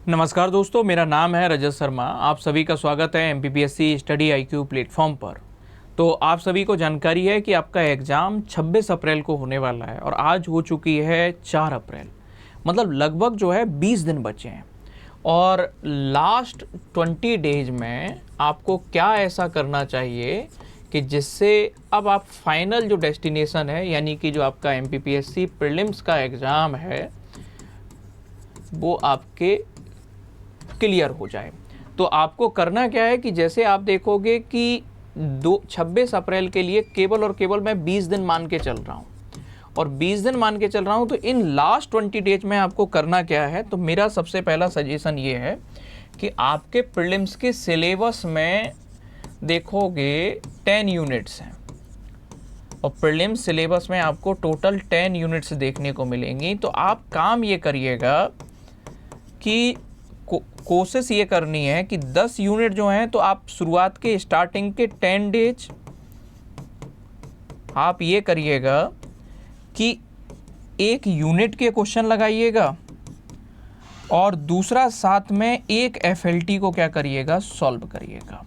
नमस्कार दोस्तों, मेरा नाम है रजत शर्मा। आप सभी का स्वागत है एमपीपीएससी स्टडी आईक्यू प्लेटफॉर्म पर। तो आप सभी को जानकारी है कि आपका एग्ज़ाम 26 अप्रैल को होने वाला है और आज हो चुकी है 4 अप्रैल। मतलब लगभग जो है 20 दिन बचे हैं और लास्ट 20 डेज में आपको क्या ऐसा करना चाहिए कि जिससे अब आप फाइनल जो डेस्टिनेशन है, यानी कि जो आपका एमपीपीएससी प्रीलिम्स का एग्ज़ाम है, वो आपके क्लियर हो जाए। तो आपको करना क्या है कि जैसे आप देखोगे कि 26 अप्रैल के लिए केवल और केवल मैं 20 दिन मान के चल रहा हूँ और 20 दिन मान के चल रहा हूँ। तो इन लास्ट 20 डेज में आपको करना क्या है, तो मेरा सबसे पहला सजेशन ये है कि आपके प्रीलिम्स के सिलेबस में देखोगे 10 यूनिट्स हैं और प्रीलिम्स सिलेबस में आपको टोटल 10 यूनिट्स देखने को मिलेंगी। तो आप काम ये करिएगा कि कोशिश ये करनी है कि 10 यूनिट जो हैं, तो आप शुरुआत के स्टार्टिंग के 10 डेज आप ये करिएगा कि एक यूनिट के क्वेश्चन लगाइएगा और दूसरा साथ में एक एफएलटी को क्या करिएगा, सॉल्व करिएगा।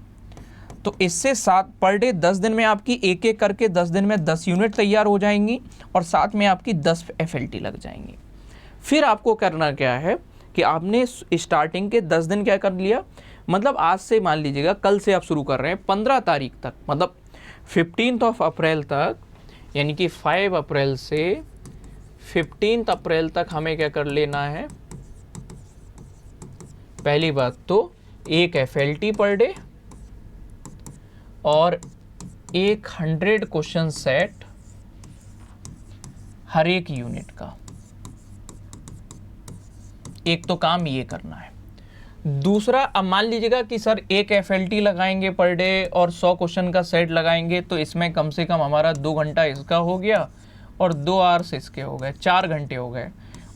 तो इससे साथ पर डे 10 दिन में आपकी एक एक करके 10 दिन में 10 यूनिट तैयार हो जाएंगी और साथ में आपकी 10 एफएलटी लग जाएंगी। फिर आपको करना क्या है कि आपने स्टार्टिंग के 10 दिन क्या कर लिया, मतलब आज से मान लीजिएगा कल से आप शुरू कर रहे हैं 15 तारीख तक, मतलब 15 अप्रैल तक, यानी कि 5 अप्रैल से 15 अप्रैल तक हमें क्या कर लेना है। पहली बात तो एक एफएलटी पर डे और 100 क्वेश्चन सेट हर एक यूनिट का। एक तो काम ये करना है। दूसरा, अब मान लीजिएगा कि सर एक एफएलटी लगाएंगे पर डे और 100 क्वेश्चन का सेट लगाएंगे, तो इसमें कम से कम हमारा 2 घंटा इसका हो गया और 2 आवर्स इसके हो गए, 4 घंटे हो गए।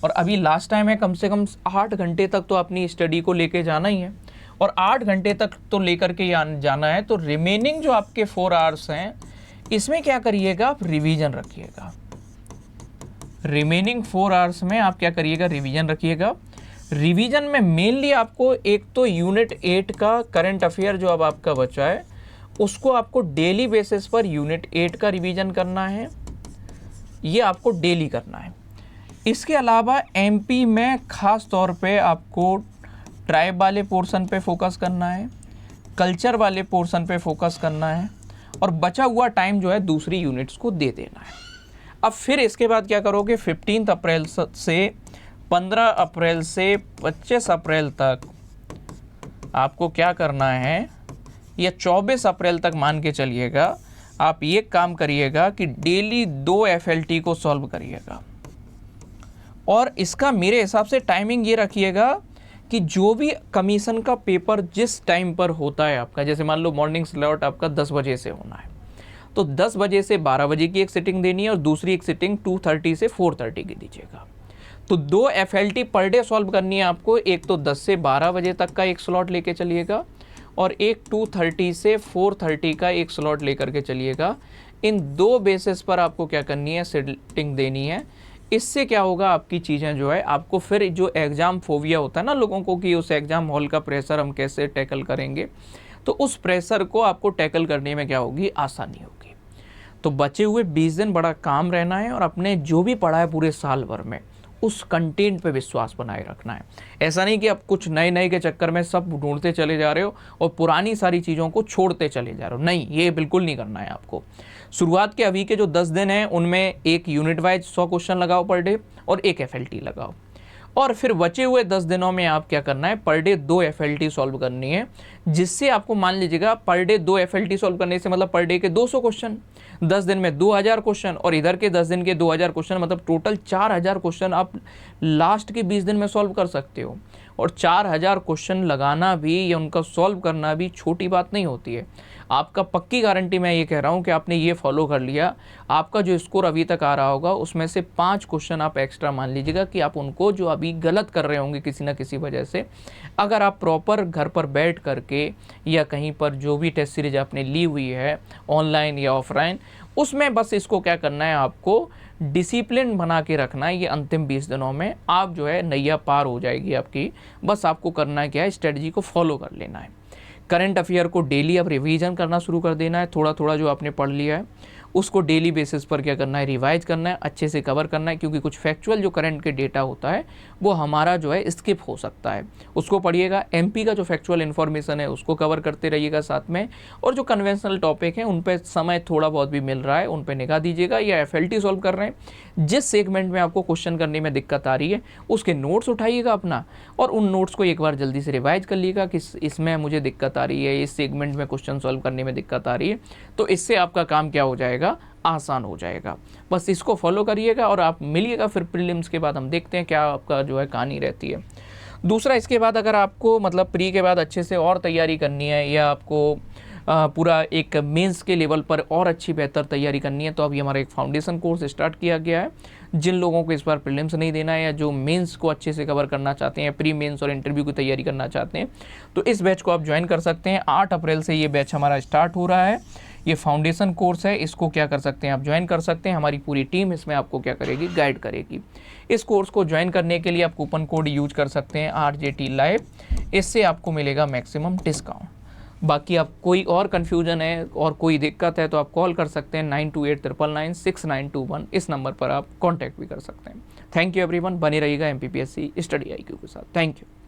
और अभी लास्ट टाइम है, कम से कम 8 घंटे तक तो अपनी स्टडी को लेके जाना ही है और 8 घंटे तक तो लेकर के जाना है। तो रिमेनिंग जो आपके 4 आवर्स हैं, इसमें क्या करिएगा, आप रिवीजन रखिएगा। रिमेनिंग 4 आवर्स में आप क्या करिएगा, रिवीजन रखिएगा। रिवीजन में मेनली आपको एक तो यूनिट 8 का करंट अफेयर जो अब आपका बचा है, उसको आपको डेली बेसिस पर यूनिट 8 का रिवीजन करना है। ये आपको डेली करना है। इसके अलावा एमपी में ख़ास तौर पे आपको ट्राइब वाले पोर्शन पे फोकस करना है, कल्चर वाले पोर्शन पे फोकस करना है और बचा हुआ टाइम जो है दूसरी यूनिट्स को दे देना है। अब फिर इसके बाद क्या करोगे, 15 अप्रैल से 15 अप्रैल से 25 अप्रैल तक आपको क्या करना है, या 24 अप्रैल तक मान के चलिएगा, आप ये काम करिएगा कि डेली 2 एफएलटी को सॉल्व करिएगा। और इसका मेरे हिसाब से टाइमिंग ये रखिएगा कि जो भी कमीशन का पेपर जिस टाइम पर होता है आपका, जैसे मान लो मॉर्निंग स्लॉट आपका 10 बजे से होना है, तो 10 बजे से 12 बजे की एक सिटिंग देनी है और दूसरी एक सिटिंग 2:30 से 4:30 की दीजिएगा। तो 2 एफएलटी पर डे सॉल्व करनी है आपको। एक तो 10 से 12 बजे तक का एक स्लॉट लेके चलिएगा और एक 2:30 से 4:30 का एक स्लॉट लेकर के चलिएगा। इन 2 बेसिस पर आपको क्या करनी है, सिटिंग देनी है। इससे क्या होगा, आपकी चीज़ें जो है, आपको फिर जो एग्ज़ाम फोबिया होता है ना लोगों को कि उस एग्ज़ाम हॉल का प्रेशर हम कैसे टैकल करेंगे, तो उस प्रेशर को आपको टैकल करने में क्या होगी, आसानी होगी। तो बचे हुए 20 दिन बड़ा काम रहना है और अपने जो भी पढ़ा है पूरे साल भर में उस कंटेंट पे विश्वास बनाए रखना है। ऐसा नहीं कि आप कुछ नए नए के चक्कर में सब ढूंढते चले जा रहे हो और पुरानी सारी चीज़ों को छोड़ते चले जा रहे हो। नहीं, ये बिल्कुल नहीं करना है आपको। शुरुआत के अभी के जो 10 दिन हैं उनमें एक यूनिट वाइज 100 क्वेश्चन लगाओ पर डे और एक एफएलटी लगाओ। और फिर बचे हुए 10 दिनों में आप क्या करना है, पर डे 2 एफएलटी सॉल्व करनी है, जिससे आपको मान लीजिएगा पर डे 2 एफएलटी सॉल्व करने से मतलब पर डे के 200 क्वेश्चन, 10 दिन में 2000 क्वेश्चन और इधर के 10 दिन के 2000 क्वेश्चन, मतलब टोटल 4000 क्वेश्चन आप लास्ट के 20 दिन में सॉल्व कर सकते हो। और 4000 क्वेश्चन लगाना भी या उनका सॉल्व करना भी छोटी बात नहीं होती है। आपका पक्की गारंटी मैं ये कह रहा हूँ कि आपने ये फॉलो कर लिया, आपका जो स्कोर अभी तक आ रहा होगा उसमें से 5 क्वेश्चन आप एक्स्ट्रा मान लीजिएगा कि आप उनको जो अभी गलत कर रहे होंगे किसी ना किसी वजह से, अगर आप प्रॉपर घर पर बैठ करके या कहीं पर जो भी टेस्ट सीरीज आपने ली हुई है ऑनलाइन या ऑफलाइन, उसमें बस इसको क्या करना है, आपको डिसिप्लिन बना के रखना है। ये अंतिम 20 दिनों में आप जो है नैया पार हो जाएगी आपकी। बस आपको करना है क्या है, स्ट्रेटजी को फॉलो कर लेना है। करंट अफेयर को डेली अब रिवीजन करना शुरू कर देना है। थोड़ा थोड़ा जो आपने पढ़ लिया है उसको डेली बेसिस पर क्या करना है, रिवाइज करना है, अच्छे से कवर करना है, क्योंकि कुछ फैक्चुअल जो करंट के डेटा होता है वो हमारा जो है स्किप हो सकता है, उसको पढ़िएगा। एमपी का जो फैक्चुअल इन्फॉर्मेशन है उसको कवर करते रहिएगा साथ में, और जो कन्वेंशनल टॉपिक हैं उन पर समय थोड़ा बहुत भी मिल रहा है उन पर निगाह दीजिएगा। या एफएलटी सॉल्व कर रहे हैं, जिस सेगमेंट में आपको क्वेश्चन करने में दिक्कत आ रही है उसके नोट्स उठाइएगा अपना, और उन नोट्स को एक बार जल्दी से रिवाइज कर लीजिएगा कि इसमें मुझे दिक्कत आ रही है, इस सेगमेंट में क्वेश्चन सॉल्व करने में दिक्कत आ रही है। तो इससे आपका काम क्या हो जाएगा, आसान हो जाएगा। बस इसको फॉलो करिएगा और आप मिलिएगा फिर प्रीलिम्स के बाद, हम देखते हैं क्या आपका जो है कहानी रहती है। दूसरा, इसके बाद अगर आपको मतलब प्री के बाद अच्छे से और तैयारी करनी है, या आपको पूरा एक मेंस के लेवल पर और अच्छी बेहतर तैयारी करनी है, तो अभी हमारा एक फाउंडेशन कोर्स स्टार्ट किया गया है। जिन लोगों को इस बार प्रीलिम्स नहीं देना है, या जो मेंस को अच्छे से कवर करना चाहते हैं, प्री मेंस और इंटरव्यू की तैयारी करना चाहते हैं, तो इस बैच को आप ज्वाइन कर सकते हैं। 8 अप्रैल से ये बैच हमारा स्टार्ट हो रहा है। ये फाउंडेशन कोर्स है, इसको क्या कर सकते हैं आप, ज्वाइन कर सकते हैं। हमारी पूरी टीम इसमें आपको क्या करेगी, गाइड करेगी। इस कोर्स को ज्वाइन करने के लिए आप कूपन कोड यूज कर सकते हैं RJT Live, इससे आपको मिलेगा मैक्सिमम डिस्काउंट। बाकी आप कोई और कन्फ्यूजन है और कोई दिक्कत है तो आप कॉल कर सकते हैं 9289996921, इस नंबर पर आप कॉन्टैक्ट भी कर सकते हैं। थैंक यू एवरीवन, बने रहिएगा MPPSC स्टडी IQ के साथ। Thank you.